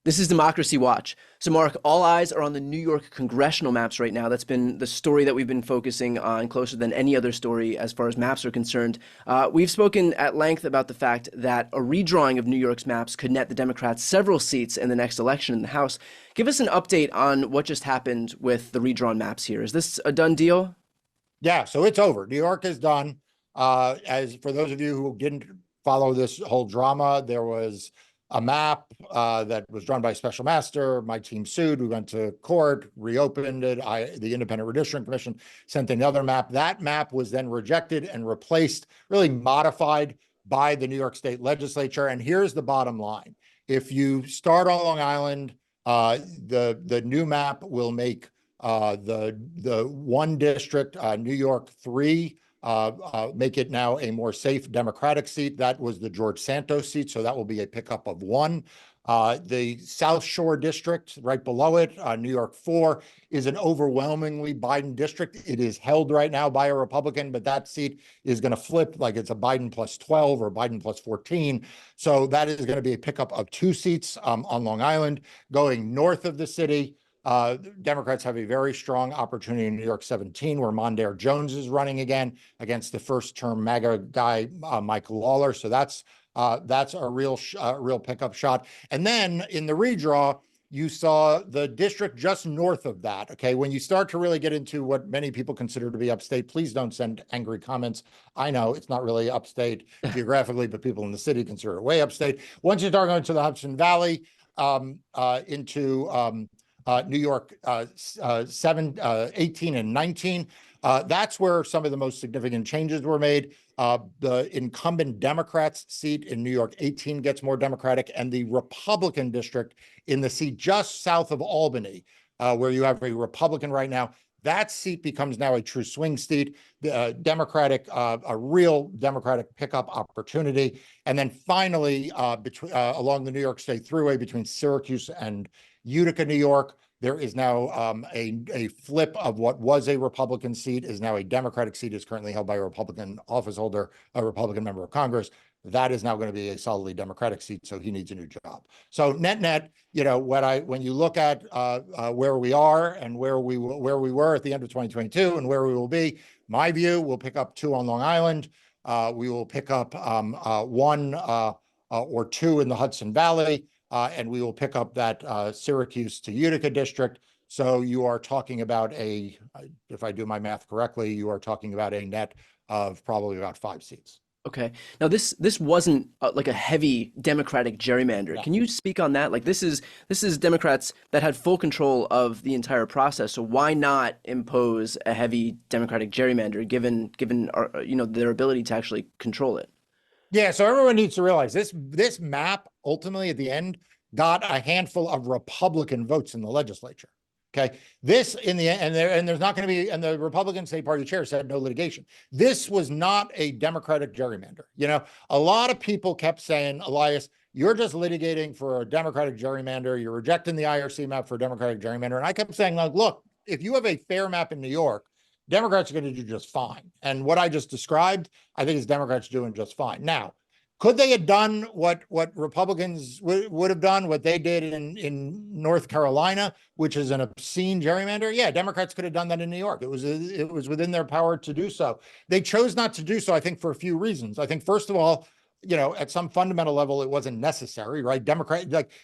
This is Democracy Watch. So, Mark, all eyes are on the New York congressional maps right now. That's been the story that we've been focusing on closer than any other story as far as maps are concerned. We've spoken at length about the fact that a redrawing of New York's maps could net the Democrats several seats in the next election in the House. Give us an update on what just happened with the redrawn maps here. Is this a done deal? Yeah, so it's over. New York is done. As for those of you who didn't follow this whole drama, there was a map that was drawn by a special master. My team sued. We went to court, reopened it. The Independent Redistricting Commission sent another map. That map was then rejected and replaced, really modified by the New York State Legislature. And here's the bottom line. If you start on Long Island, the new map will make the one district, New York 3, make it now a more safe Democratic seat. That was the George Santos seat, so that will be a pickup of 1. The South Shore district right below it, New York 4, is an overwhelmingly Biden district. It is held right now by a Republican, but that seat is going to flip like it's a Biden plus 12 or Biden plus 14. So that is going to be a pickup of 2 seats on Long Island. Going north of the city, Democrats have a very strong opportunity in New York 17, where Mondaire Jones is running again against the first-term MAGA guy, Mike Lawler. So that's a real pickup shot. And then in the redraw, you saw the district just north of that. Okay, when you start to really get into what many people consider to be upstate, please don't send angry comments. I know it's not really upstate geographically, but people in the city consider it way upstate. Once you start going to the Hudson Valley, into New York 18 and 19. That's where some of the most significant changes were made. The incumbent Democrats seat in New York 18 gets more Democratic, and the Republican district in the seat just south of Albany, where you have a Republican right now, that seat becomes now a true swing seat, Democratic, a real Democratic pickup opportunity. And then finally, along the New York State Thruway between Syracuse and Utica, New York, there is now a flip of what was a Republican seat is now a Democratic seat, is currently held by a Republican office holder, a Republican member of Congress. That is now going to be a solidly Democratic seat, so he needs a new job. So net, you know, when you look at where we are and where we were at the end of 2022 and where we will be, my view, we'll pick up 2 on Long Island. We will pick up 1 or 2 in the Hudson Valley. And we will pick up that Syracuse to Utica district. So you are talking about if I do my math correctly, you are talking about a net of probably about 5 seats. Okay. Now this wasn't like a heavy Democratic gerrymander. Yeah. Can you speak on that? Like this is Democrats that had full control of the entire process. So why not impose a heavy Democratic gerrymander given their ability to actually control it? Yeah, so everyone needs to realize this map ultimately at the end got a handful of Republican votes in the legislature. Okay, this in the end, and there's not going to be, and the Republican state party chair said no litigation. This was not a Democratic gerrymander. You know, a lot of people kept saying, Elias, you're just litigating for a Democratic gerrymander. You're rejecting the IRC map for a Democratic gerrymander. And I kept saying, like, look, if you have a fair map in New York, Democrats are going to do just fine. And what I just described, I think is Democrats doing just fine. Now, could they have done what Republicans would have done, what they did in North Carolina, which is an obscene gerrymander? Yeah, Democrats could have done that in New York. It was within their power to do so. They chose not to do so, I think, for a few reasons. I think, first of all, you know, at some fundamental level, it wasn't necessary, right?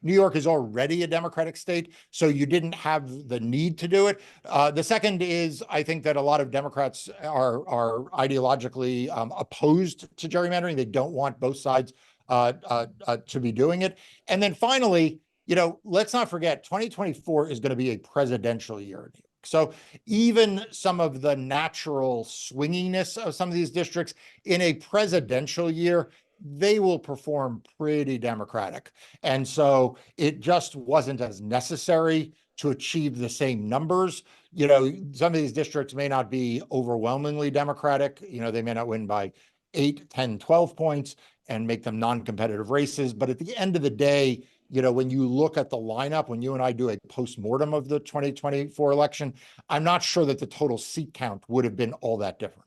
New York is already a Democratic state, so you didn't have the need to do it. The second is, I think that a lot of Democrats are ideologically opposed to gerrymandering. They don't want both sides to be doing it. And then finally, you know, let's not forget, 2024 is going to be a presidential year in New York. So even some of the natural swinginess of some of these districts in a presidential year, they will perform pretty Democratic. And so it just wasn't as necessary to achieve the same numbers. You know, some of these districts may not be overwhelmingly Democratic. You know, they may not win by 8, 10, 12 points and make them non-competitive races. But at the end of the day, you know, when you look at the lineup, when you and I do a postmortem of the 2024 election, I'm not sure that the total seat count would have been all that different.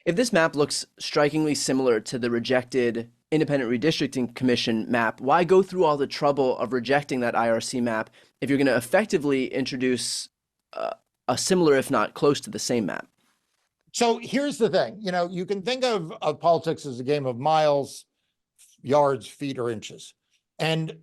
If this map looks strikingly similar to the rejected Independent Redistricting Commission map, why go through all the trouble of rejecting that IRC map if you're going to effectively introduce a similar, if not close to the same map? So here's the thing, you can think of politics as a game of miles, yards, feet, or inches. And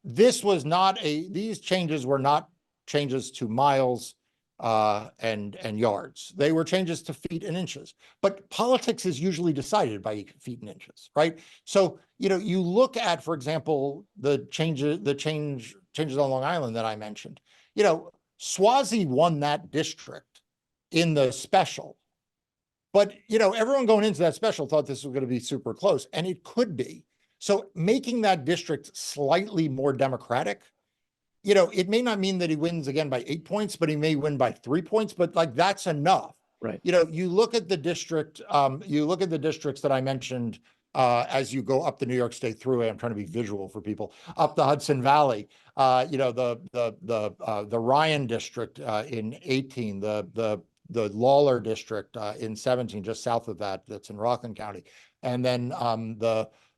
these changes were not changes to miles and yards. They were changes to feet and inches. But politics is usually decided by feet and inches, right? So, you look at, for example, the changes on Long Island that I mentioned. Swazi won that district in the special. But, everyone going into that special thought this was going to be super close, and it could be. So making that district slightly more democratic, it may not mean that he wins again by 8 points, but he may win by 3 points, but like that's enough. Right. You look at the districts that I mentioned as you go up the New York State Thruway. I'm trying to be visual for people. Up the Hudson Valley, the Ryan district in 18, the Lawler district in 17, just south of that, that's in Rockland County, and then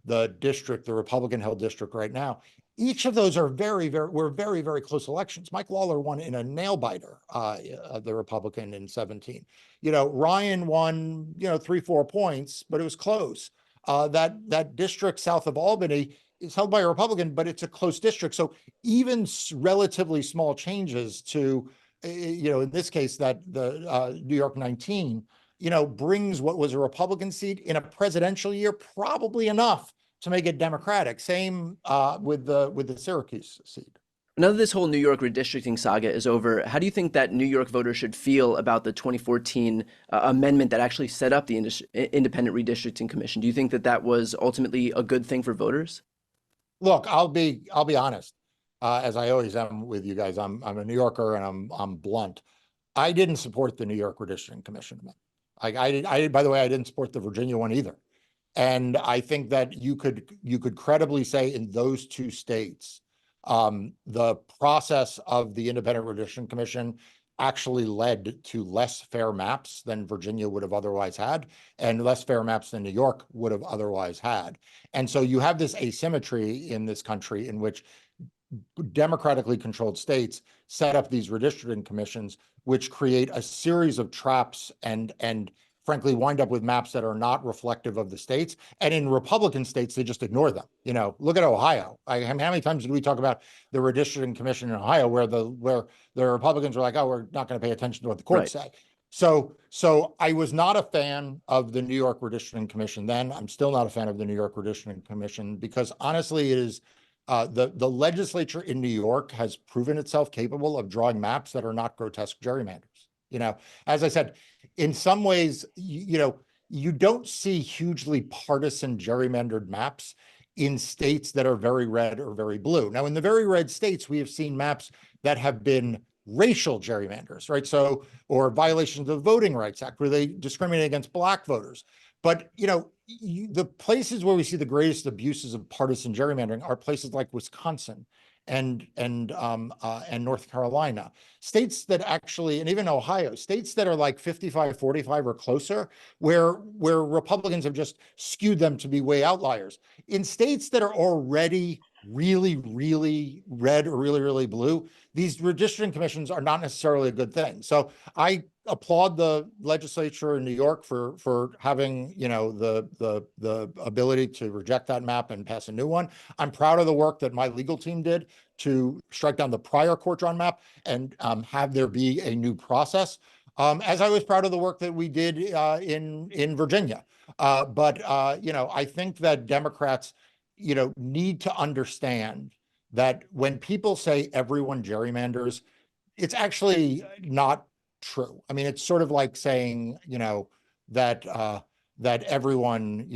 the district, the Republican-held district right now. Each of those were very, very close elections. Mike Lawler won in a nail biter, the Republican in 17. Ryan won, 3-4 points, but it was close. That district south of Albany is held by a Republican, but it's a close district. So even relatively small changes to, in this case, that the New York 19, brings what was a Republican seat in a presidential year, probably enough to make it Democratic. Same with the Syracuse seat. Now that this whole New York redistricting saga is over, how do you think that New York voters should feel about the 2014 amendment that actually set up the Independent Redistricting Commission? Do you think that that was ultimately a good thing for voters? Look, I'll be honest, as I always am with you guys. I'm a New Yorker, and I'm blunt. I didn't support the New York Redistricting Commission. By the way, I didn't support the Virginia one either. And I think that you could credibly say in those two states, the process of the Independent Redistricting Commission actually led to less fair maps than Virginia would have otherwise had, and less fair maps than New York would have otherwise had. And so you have this asymmetry in this country in which democratically controlled states set up these redistricting commissions, which create a series of traps and frankly wind up with maps that are not reflective of the states. And in Republican states, they just ignore them. Look at Ohio. How many times did we talk about the redistricting commission in Ohio where the Republicans were like, oh, we're not going to pay attention to what the courts say. So I was not a fan of the New York Redistricting Commission then. I'm still not a fan of the New York Redistricting Commission because honestly, it is the legislature in New York has proven itself capable of drawing maps that are not grotesque gerrymanders. As I said, in some ways, you don't see hugely partisan gerrymandered maps in states that are very red or very blue. Now, in the very red states, we have seen maps that have been racial gerrymanders, right? So, or violations of the Voting Rights Act, where they discriminate against Black voters. But, the places where we see the greatest abuses of partisan gerrymandering are places like Wisconsin and North Carolina, states that actually, and even Ohio, states that are like 55-45 or closer, where Republicans have just skewed them to be way outliers. In states that are already really, really red or really, really blue, these redistricting commissions are not necessarily a good thing. So I applaud the legislature in New York for having, the ability to reject that map and pass a new one. I'm proud of the work that my legal team did to strike down the prior court-drawn map and have there be a new process. As I was proud of the work that we did in Virginia. But I think that Democrats need to understand that when people say everyone gerrymanders, it's actually not true. I mean, it's sort of like saying, that everyone,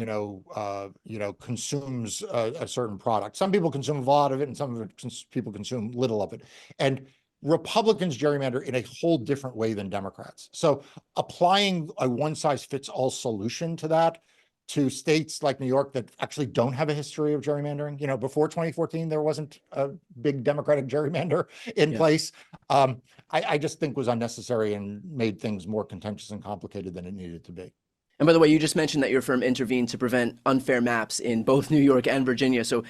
consumes a certain product. Some people consume a lot of it, and some of it people consume little of it. And Republicans gerrymander in a whole different way than Democrats. So applying a one-size-fits-all solution to that, to states like New York that actually don't have a history of gerrymandering. Before 2014, there wasn't a big Democratic gerrymander in place. I just think was unnecessary and made things more contentious and complicated than it needed to be. And by the way, you just mentioned that your firm intervened to prevent unfair maps in both New York and Virginia. So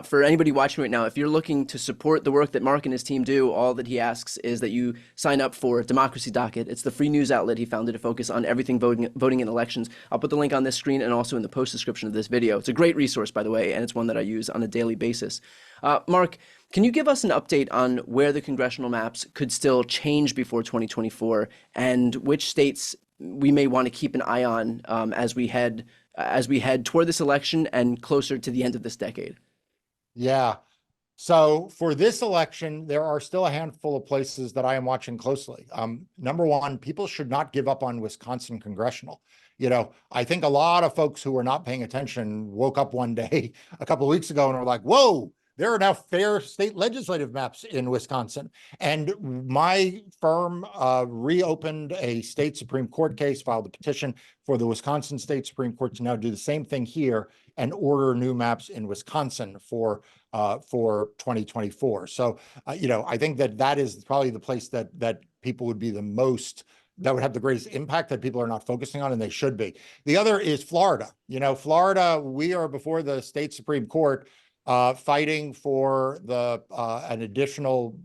for anybody watching right now, if you're looking to support the work that Mark and his team do, all that he asks is that you sign up for DemocracyDocket. It's the free news outlet he founded to focus on everything voting in elections. I'll put the link on this screen and also in the post description of this video. It's a great resource, by the way, and it's one that I use on a daily basis. Mark, can you give us an update on where the congressional maps could still change before 2024 and which states we may want to keep an eye on as we head toward this election and closer to the end of this decade? Yeah. So for this election, there are still a handful of places that I am watching closely. Number one, people should not give up on Wisconsin congressional. I think a lot of folks who were not paying attention woke up one day a couple of weeks ago and were like, whoa, there are now fair state legislative maps in Wisconsin. And my firm reopened a state Supreme Court case, filed a petition for the Wisconsin State Supreme Court to now do the same thing here and order new maps in Wisconsin for 2024. So, I think that is probably the place that people would be that would have the greatest impact, that people are not focusing on, and they should be. The other is Florida. Florida, we are before the state Supreme Court fighting for an additional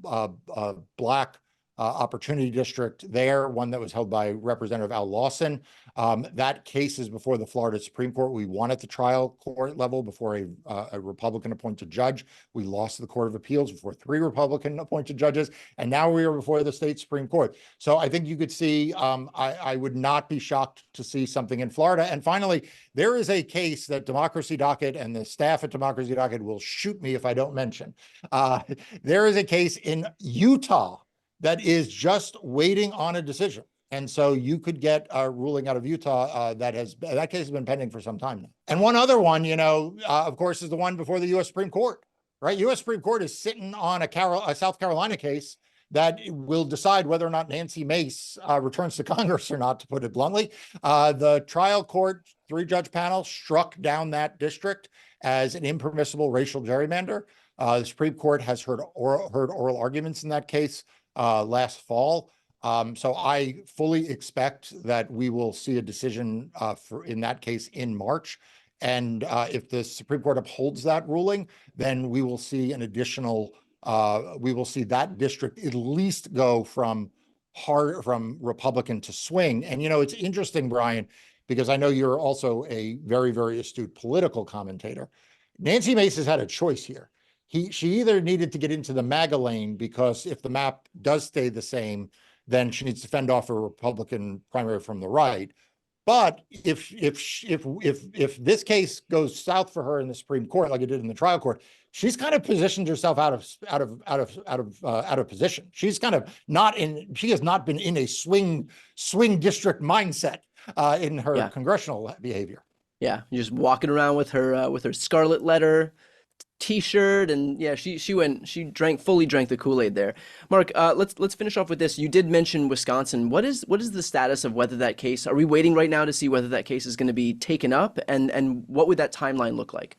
Black opportunity district there, one that was held by Representative Al Lawson. That case is before the Florida Supreme Court. We won at the trial court level before a Republican appointed judge. We lost to the Court of Appeals before 3 Republican appointed judges. And now we are before the state Supreme Court. So I think you could see, I would not be shocked to see something in Florida. And finally, there is a case that DemocracyDocket and the staff at DemocracyDocket will shoot me if I don't mention. There is a case in Utah that is just waiting on a decision. And so you could get a ruling out of Utah that case has been pending for some time now. And one other one, of course, is the one before the U.S. Supreme Court, right? U.S. Supreme Court is sitting on a South Carolina case that will decide whether or not Nancy Mace returns to Congress or not, to put it bluntly. The trial court 3-judge panel struck down that district as an impermissible racial gerrymander. The Supreme Court has heard oral arguments in that case last fall. So I fully expect that we will see a decision in that case in March. And if the Supreme Court upholds that ruling, then we will see we will see that district at least go from Republican to swing. And, it's interesting, Brian, because I know you're also a very, very astute political commentator. Nancy Mace has had a choice here. She either needed to get into the MAGA lane, because if the map does stay the same, then she needs to fend off a Republican primary from the right. But if this case goes south for her in the Supreme Court, like it did in the trial court, she's kind of positioned herself out of position. She's kind of she has not been in a swing district mindset in her congressional behavior. Yeah, just walking around with her scarlet letter T-shirt, and yeah, she fully drank the Kool-Aid there. Mark, let's finish off with this. You did mention Wisconsin. What is the status of whether that case? Are we waiting right now to see whether that case is going to be taken up, and what would that timeline look like?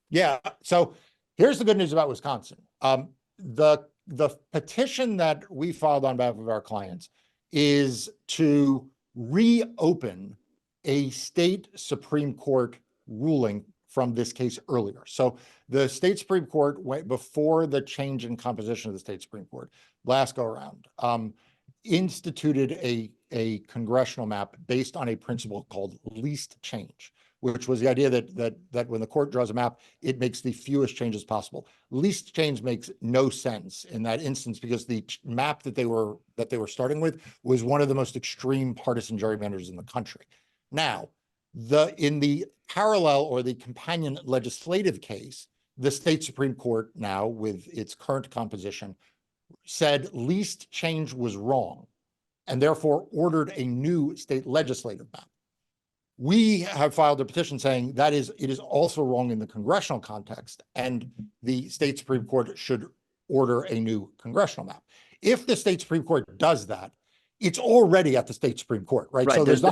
Yeah. So here's the good news about Wisconsin. The petition that we filed on behalf of our clients is to reopen a state Supreme Court ruling from this case earlier. So the state Supreme Court went before the change in composition of the state Supreme Court last go around, instituted a congressional map based on a principle called least change, which was the idea that when the court draws a map, it makes the fewest changes possible. Least change makes no sense in that instance, because the map that they were starting with was one of the most extreme partisan gerrymanders in the country. Now, in the parallel or the companion legislative case, the state Supreme Court now, with its current composition, said least change was wrong, and therefore ordered a new state legislative map. We have filed a petition saying that it is also wrong in the congressional context, and the state Supreme Court should order a new congressional map. If the state Supreme Court does that, it's already at the state Supreme Court, right? Right. So there's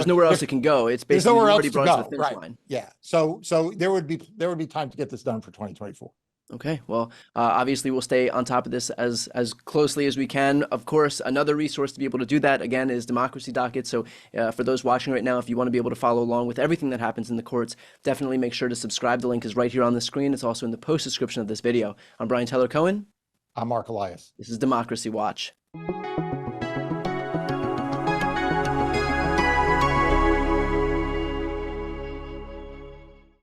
nowhere else it can go. It's basically already brought to the finish line. Yeah. So there would be time to get this done for 2024. Okay, well, obviously we'll stay on top of this as closely as we can. Of course, another resource to be able to do that, again, is DemocracyDocket. So for those watching right now, if you want to be able to follow along with everything that happens in the courts, definitely make sure to subscribe. The link is right here on the screen. It's also in the post description of this video. I'm Brian Tyler Cohen. I'm Marc Elias. This is Democracy Watch.